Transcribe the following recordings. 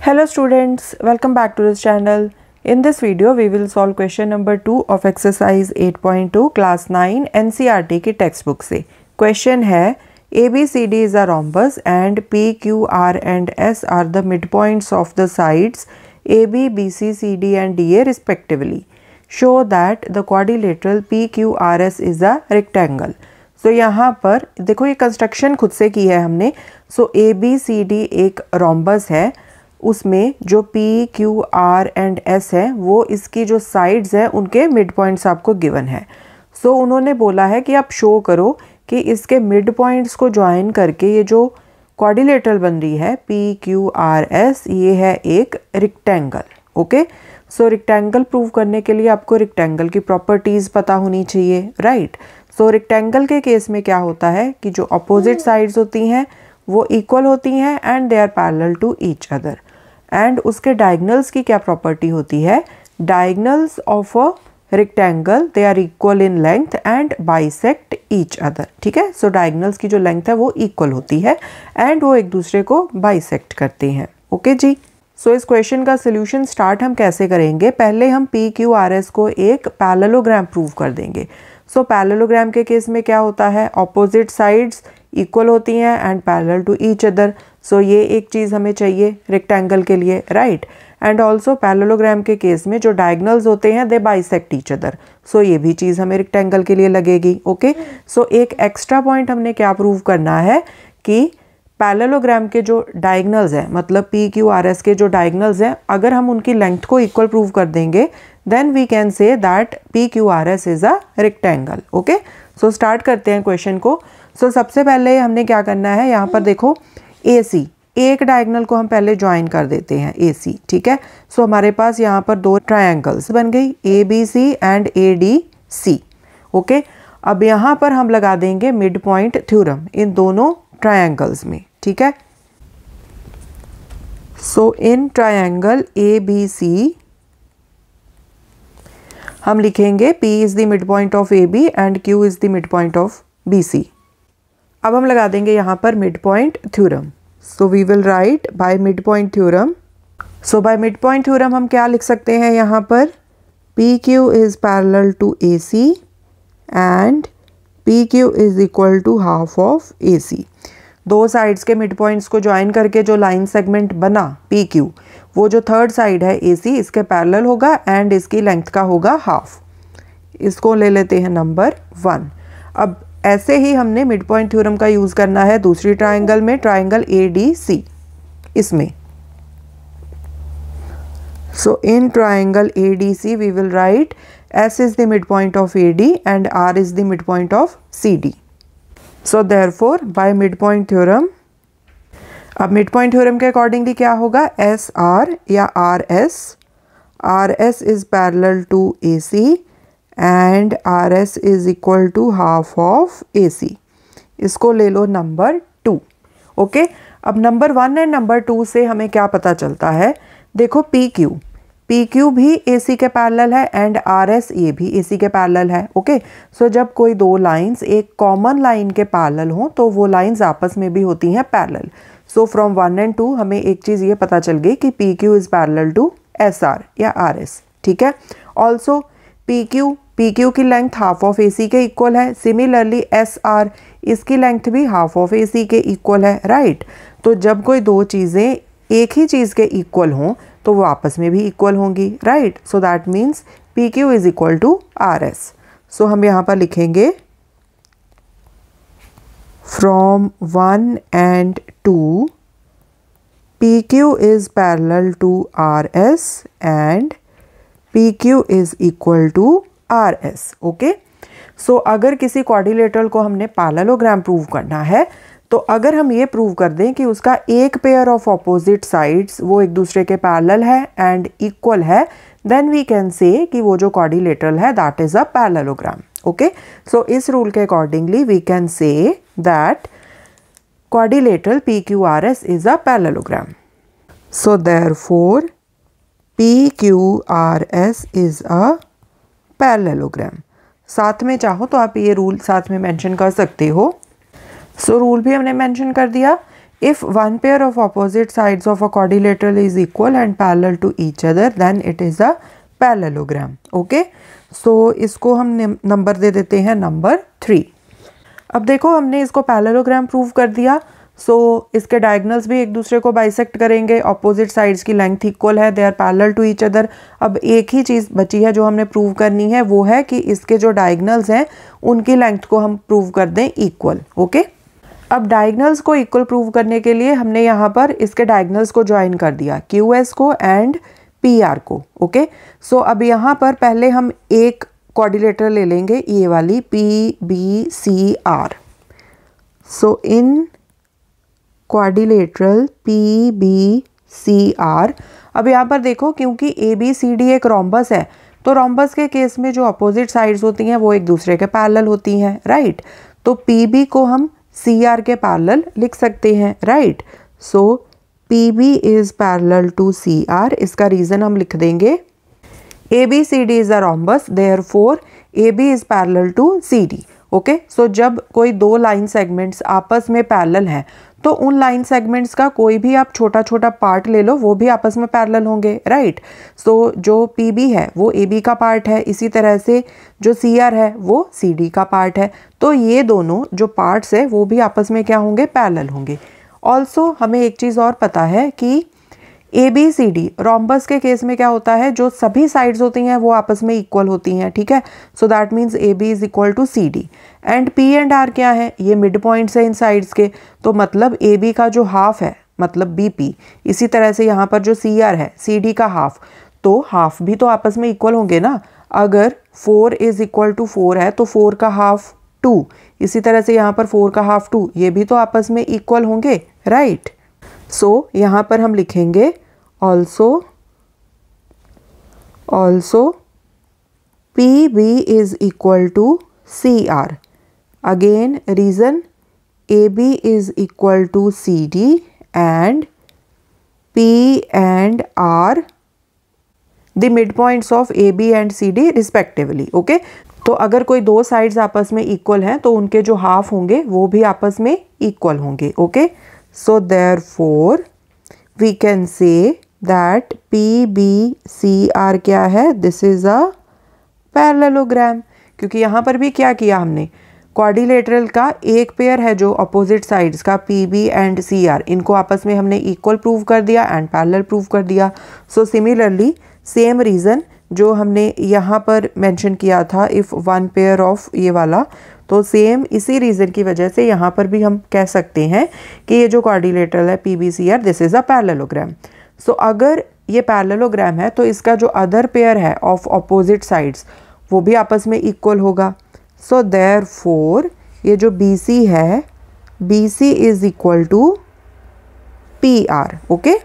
Hello students, welcome back to this channel. In this video we will solve question number 2 of exercise 8.2 class 9 NCERT की textbook से. Question है ABCD is a rhombus and PQ, R and S are the midpoints of the sides AB, BC, CD and DA respectively. Show that the quadrilateral PQRS is a rectangle. So यहाँ पर देखो ये construction खुद से की है हमने. So ABCD एक rhombus है, उसमें जो P, Q, R and S है वो इसकी जो साइड्स हैं उनके मिड पॉइंट्स आपको गिवन है. सो उन्होंने बोला है कि आप शो करो कि इसके मिड पॉइंट्स को ज्वाइन करके ये जो क्वाड्रिलेटरल बन रही है P, Q, R, S ये है एक रेक्टेंगल. ओके, सो रेक्टेंगल प्रूव करने के लिए आपको रेक्टेंगल की प्रॉपर्टीज़ पता होनी चाहिए, राइट. सो रेक्टेंगल के केस में क्या होता है कि जो अपोजिट साइड्स होती हैं वो इक्वल होती हैं and they are parallel to each other. And उसके डायगनल्स की क्या प्रॉपर्टी होती है, diagonals of a rectangle they are equal in length and bisect each other. ठीक है, सो डायगनल्स की जो लेंथ है वो इक्वल होती है एंड वो एक दूसरे को बाइसेक्ट करते हैं. ओके जी. सो इस क्वेश्चन का सोल्यूशन स्टार्ट हम कैसे करेंगे, पहले हम पी क्यू आर एस को एक पैरेललोग्राम प्रूव कर देंगे. सो पैरेललोग्राम के केस में क्या होता है, ऑपोजिट साइड्स इक्वल होती हैं and parallel to each other. So ये एक चीज़ हमें चाहिए रेक्टेंगल के लिए, राइट. एंड ऑल्सो पैरेललोग्राम के केस में जो डायगनल्स होते हैं they bisect each other. So ये भी चीज़ हमें रेक्टेंगल के लिए लगेगी. ओके, सो एक एक्स्ट्रा पॉइंट हमने क्या प्रूव करना है कि पैरेललोग्राम के जो डायगनल्स हैं, मतलब पी क्यू आर एस के जो डायगनल्स हैं, अगर हम उनकी लेंथ को इक्वल प्रूव कर देंगे then we can say that P Q R S is a rectangle. Okay, so start करते हैं क्वेश्चन को. सो सबसे पहले हमने क्या करना है, यहाँ पर देखो AC एक डायगनल को हम पहले ज्वाइन कर देते हैं AC. ठीक है, सो हमारे पास यहाँ पर दो ट्रायंगल्स बन गई ABC एंड ADC. ओके, अब यहाँ पर हम लगा देंगे मिड पॉइंट थ्योरम इन दोनों ट्रायंगल्स में. ठीक है, सो इन ट्रायंगल ABC हम लिखेंगे P is the mid point of AB and Q is the mid point of BC. अब हम लगा देंगे यहाँ पर mid point theorem. So we will write by mid point theorem. So by mid point theorem हम क्या लिख सकते हैं यहाँ पर, PQ is parallel to AC and PQ is equal to half of AC. दो साइड्स के मिड पॉइंट्स को ज्वाइन करके जो लाइन सेगमेंट बना PQ, वो जो थर्ड साइड है AC इसके पैरेलल होगा एंड इसकी लेंथ का होगा हाफ. इसको ले लेते हैं नंबर 1. अब ऐसे ही हमने मिड पॉइंट थ्योरम का यूज़ करना है दूसरी ट्रायंगल में, ट्रायंगल ADC इसमें. So in triangle ADC we will write S is the mid point of AD and R is the mid point of CD. So therefore by mid point theorem, अब mid point theorem के accordingly क्या होगा, SR या RS is parallel to AC and RS is equal to half of AC. इसको ले लो number 2. Okay, अब number 1 and number 2 से हमें क्या पता चलता है, देखो PQ भी AC के पैरेलल है एंड RS ये भी AC के पैरेलल है. ओके, सो जब कोई दो लाइंस एक कॉमन लाइन के पैरेलल हों तो वो लाइंस आपस में भी होती हैं पैरेलल. सो फ्रॉम 1 एंड 2 हमें एक चीज़ ये पता चल गई कि PQ is parallel to SR या RS. ठीक है, ऑल्सो PQ की लेंथ हाफ ऑफ AC के इक्वल है. सिमिलरली SR इसकी लेंथ भी हाफ ऑफ AC के इक्वल है, राइट. तो जब कोई दो चीज़ें एक ही चीज़ के इक्वल हों तो वो आपस में भी इक्वल होंगी, right. So that means PQ is equal to RS. So हम यहाँ पर लिखेंगे from 1 and 2 PQ is parallel to RS and PQ is equal to RS. Okay, so अगर किसी क्वाड्रिलेटरल को हमने पैरेललोग्राम प्रूव करना है तो अगर हम ये प्रूव कर दें कि उसका एक पेयर ऑफ ऑपोजिट साइड्स वो एक दूसरे के पैरेलल है एंड इक्वल है, देन वी कैन से कि वो जो क्वाड्रिलेटरल है that is a parallelogram. Okay, so इस रूल के accordingly we can say that quadrilateral PQRS is a parallelogram. So therefore PQRS is a parallelogram. साथ में चाहो तो आप ये रूल साथ में मेंशन कर सकते हो. सो रूल भी हमने मेंशन कर दिया. If one pair of opposite sides of a quadrilateral is equal and parallel to each other, then it is a parallelogram. Okay, so इसको हम नंबर दे देते हैं नंबर 3. अब देखो हमने इसको पैरेललोग्राम प्रूव कर दिया. सो इसके डायगोनल्स भी एक दूसरे को बाइसेक्ट करेंगे. ऑपोजिट साइड्स की लेंथ इक्वल है, they are parallel to each other. अब एक ही चीज़ बची है जो हमने प्रूव करनी है, वो है कि इसके जो डायगोनल्स हैं उनकी लेंथ को हम प्रूव कर दें इक्वल. ओके, अब डायगोनल्स को इक्वल प्रूव करने के लिए हमने यहाँ पर इसके डायगोनल्स को ज्वाइन कर दिया, QS को एंड PR को. ओके, सो अब यहाँ पर पहले हम एक क्वाड्रिलेटरल ले लेंगे, ये वाली PBCR. सो इन क्वाड्रिलेटरल PBCR, अब यहाँ पर देखो क्योंकि ABCD एक रोम्बस है, तो रोम्बस के केस में जो अपोजिट साइड्स होती हैं वो एक दूसरे के पैरेलल होती हैं, राइट. तो PB को हम CR के पैरेलल लिख सकते हैं, right. So PB is parallel to CR. इसका रीजन हम लिख देंगे, ABCD is a rhombus, therefore AB is parallel to CD. Okay, so जब कोई दो लाइन सेगमेंट्स आपस में पैरेलल हैं तो उन लाइन सेगमेंट्स का कोई भी आप छोटा छोटा पार्ट ले लो, वो भी आपस में पैरेलल होंगे, राइट. सो जो PB है वो AB का पार्ट है, इसी तरह से जो CR है वो CD का पार्ट है. तो ये दोनों जो पार्ट्स है वो भी आपस में क्या होंगे, पैरेलल होंगे. ऑल्सो हमें एक चीज़ और पता है कि ABCD रोम्बस के केस में क्या होता है, जो सभी साइड्स होती हैं वो आपस में इक्वल होती हैं, ठीक है. So that means AB is equal to CD. And P and R क्या है, ये मिड पॉइंट्स है इन साइड्स के, तो मतलब AB का जो हाफ है मतलब BP, इसी तरह से यहाँ पर जो CR है CD का हाफ, तो हाफ भी तो आपस में इक्वल होंगे ना. अगर 4 इज इक्वल टू 4 है तो 4 का हाफ 2, इसी तरह से यहाँ पर 4 का हाफ 2, ये भी तो आपस में इक्वल होंगे, राइट. सो यहाँ पर हम लिखेंगे also PB is equal to CR. Again reason, AB is equal to CD and P and R the midpoints of AB and CD respectively. Okay, तो अगर कोई दो साइड्स आपस में इक्वल हैं तो उनके जो हाफ होंगे वो भी आपस में इक्वल होंगे. Okay, so therefore we can say that PBCR क्या है, दिस इज अ पैरेललोग्राम. क्योंकि यहाँ पर भी क्या किया हमने, क्वाड्रिलेटरल का एक पेयर है जो अपोजिट साइड्स का PB एंड CR, इनको आपस में हमने इक्वल प्रूव कर दिया एंड पैरेलल प्रूव कर दिया. सो सिमिलरली सेम रीज़न जो हमने यहाँ पर मेंशन किया था, इफ़ वन पेयर ऑफ ये वाला, तो सेम इसी रीज़न की वजह से यहाँ पर भी हम कह सकते हैं कि ये जो क्वाड्रिलेटरल है PBCR, this is a parallelogram. So अगर ये पैरेललोग्राम है तो इसका जो अदर पेयर है ऑफ अपोजिट साइड्स वो भी आपस में इक्वल होगा. सो देयरफॉर ये जो BC है, BC is equal to PR. Okay,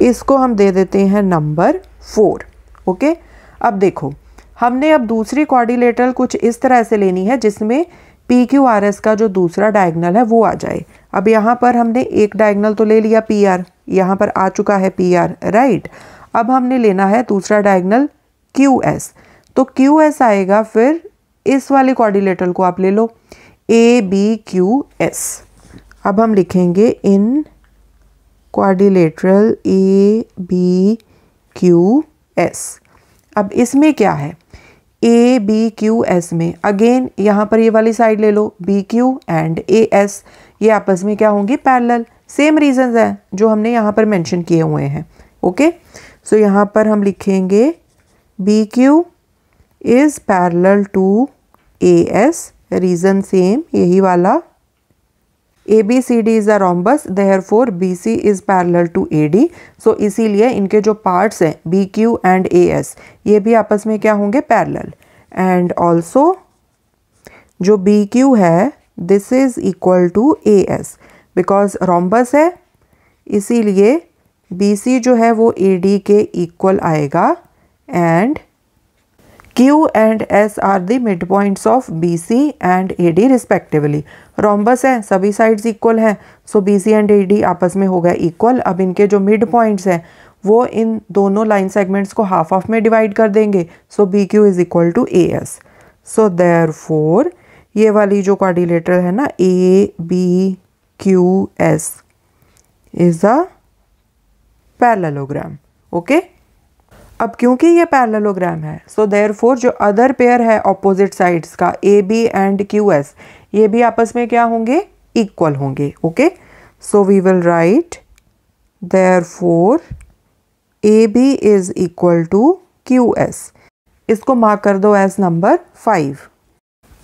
इसको हम दे देते हैं नंबर 4. ओके, अब देखो हमने अब दूसरी क्वाड्रिलेटरल कुछ इस तरह से लेनी है जिसमें PQRS का जो दूसरा डायगोनल है वो आ जाए. अब यहाँ पर हमने एक डायगोनल तो ले लिया PR, यहाँ पर आ चुका है PR, राइट. अब हमने लेना है दूसरा डायगोनल QS, तो QS आएगा, फिर इस वाली क्वाड्रिलेटरल को आप ले लो ABQS. अब हम लिखेंगे इन क्वाड्रिलेटरल ABQS. अब इसमें क्या है, ABQS में अगेन यहाँ पर ये वाली साइड ले लो, BQ एंड AS, ये आपस में क्या होंगी, पैरेलल. सेम रीजंस हैं जो हमने यहाँ पर मेंशन किए हुए हैं. ओके, सो यहाँ पर हम लिखेंगे BQ is parallel to AS, reason same यही वाला. ABCD is a rhombus, therefore BC is parallel to AD. So इसीलिए इनके जो पार्ट्स हैं BQ एंड AS, ये भी आपस में क्या होंगे, पैरेलल. एंड ऑल्सो जो BQ है this is equal to AS, because rhombus है इसीलिए BC जो है वो AD के इक्वल आएगा. And Q and S are the midpoints of BC and AD respectively. Rhombus है, सभी साइड्स इक्वल हैं, सो BC एंड AD आपस में हो गया इक्वल. अब इनके जो मिड पॉइंट्स हैं वो इन दोनों लाइन सेगमेंट्स को हाफ हाफ में डिवाइड कर देंगे. So BQ is equal to AS. So therefore ये वाली जो क्वाड्रिलेटरल है ना ABQS, QS is a parallelogram. Okay अब क्योंकि ये पैरेललोग्राम है सो देयरफॉर जो अदर पेयर है ऑपोजिट साइड्स का AB एंड QS ये भी आपस में क्या होंगे, इक्वल होंगे. Okay so we will write therefore AB is equal to QS. इसको मार्क कर दो एज नंबर 5.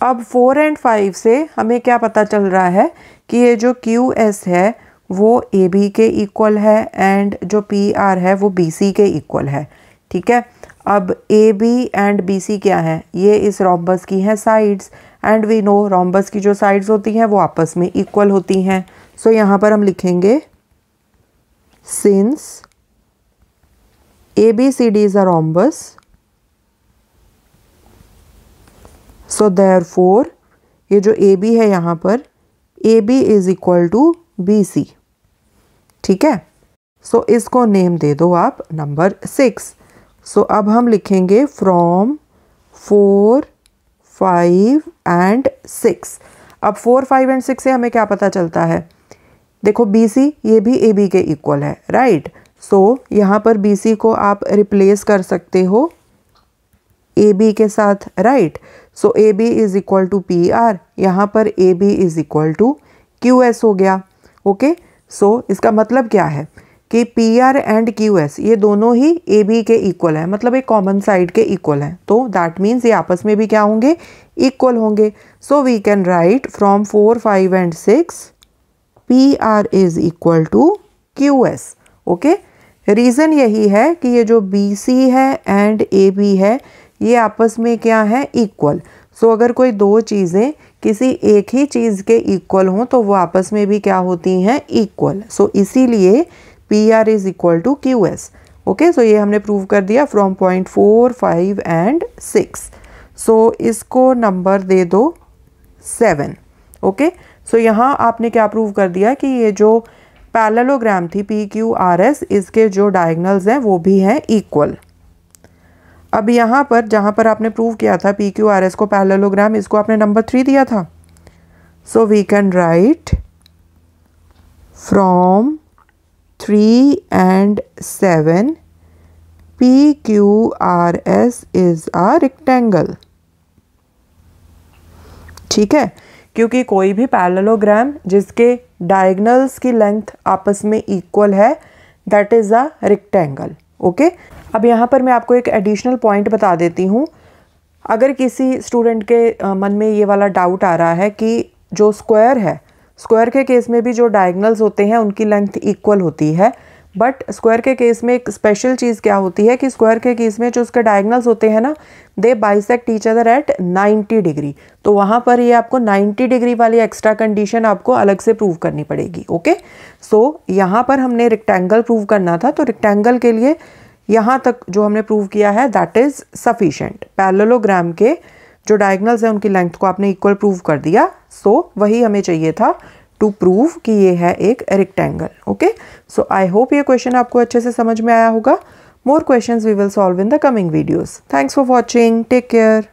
अब 4 एंड 5 से हमें क्या पता चल रहा है कि ये जो QS है वो AB के इक्वल है एंड जो PR है वो BC के इक्वल है. ठीक है, अब AB एंड BC क्या है, ये इस रोम्बस की हैं sides and we know rhombus की जो साइड्स होती हैं वो आपस में इक्वल होती हैं. सो यहाँ पर हम लिखेंगे since ABCD is a rhombus so therefore ये जो AB है यहाँ पर AB is equal to BC. ठीक है, सो इसको नेम दे दो आप नंबर 6. सो अब हम लिखेंगे फ्रॉम 4, 5 एंड 6. अब 4, 5 एंड 6 से हमें क्या पता चलता है, देखो BC ये भी AB के इक्वल है, राइट. सो यहाँ पर BC को आप रिप्लेस कर सकते हो AB के साथ, right. So AB is equal to PR, यहाँ पर AB is equal to QS हो गया. ओके सो इसका मतलब क्या है कि PR एंड QS ये दोनों ही AB के इक्वल है, मतलब एक कॉमन साइड के इक्वल है. तो दैट मीन्स ये आपस में भी क्या होंगे, इक्वल होंगे. So we can write from 4, 5 and 6 PR is equal to QS. Okay reason यही है कि ये जो BC है एंड AB है ये आपस में क्या है, इक्वल. सो अगर कोई दो चीज़ें किसी एक ही चीज़ के इक्वल हों तो वो आपस में भी क्या होती हैं, इक्वल. सो इसीलिए PR is equal to QS. Okay so ये हमने प्रूव कर दिया फ्रॉम पॉइंट 4, 5 एंड 6. सो इसको नंबर दे दो 7. ओके सो यहाँ आपने क्या प्रूव कर दिया कि ये जो पैरेललोग्राम थी PQRS इसके जो डायगोनल्स हैं वो भी हैं इक्वल. अब यहाँ पर जहाँ पर आपने प्रूव किया था PQRS को पैरेललोग्राम, इसको आपने नंबर 3 दिया था. So we can write from 3 and 7 PQRS is a rectangle. ठीक है, क्योंकि कोई भी पैरेललोग्राम जिसके डायगोनल्स की लेंथ आपस में इक्वल है that is a rectangle. Okay अब यहाँ पर मैं आपको एक एडिशनल पॉइंट बता देती हूँ. अगर किसी स्टूडेंट के मन में ये वाला डाउट आ रहा है कि जो स्क्वायर है, स्क्वायर के केस में भी जो डायगोनल्स होते हैं उनकी लेंथ इक्वल होती है, बट स्क्वायर के केस में एक स्पेशल चीज़ क्या होती है कि स्क्वायर के केस में जो उसके डायगोनल्स होते हैं ना they bisect each other at 90 degree. तो वहाँ पर ये आपको 90 डिग्री वाली एक्स्ट्रा कंडीशन आपको अलग से प्रूव करनी पड़ेगी. ओके सो यहाँ पर हमने रेक्टेंगल प्रूव करना था, तो रेक्टेंगल के लिए यहाँ तक जो हमने प्रूव किया है दैट इज़ सफिशेंट. पैरेललोग्राम के जो डायगोनल्स हैं उनकी लेंथ को आपने इक्वल प्रूव कर दिया. सो वही हमें चाहिए था टू प्रूव कि ये है एक rectangle. Okay so I hope ये क्वेश्चन आपको अच्छे से समझ में आया होगा. More questions we will solve in the coming videos. Thanks for watching. Take care.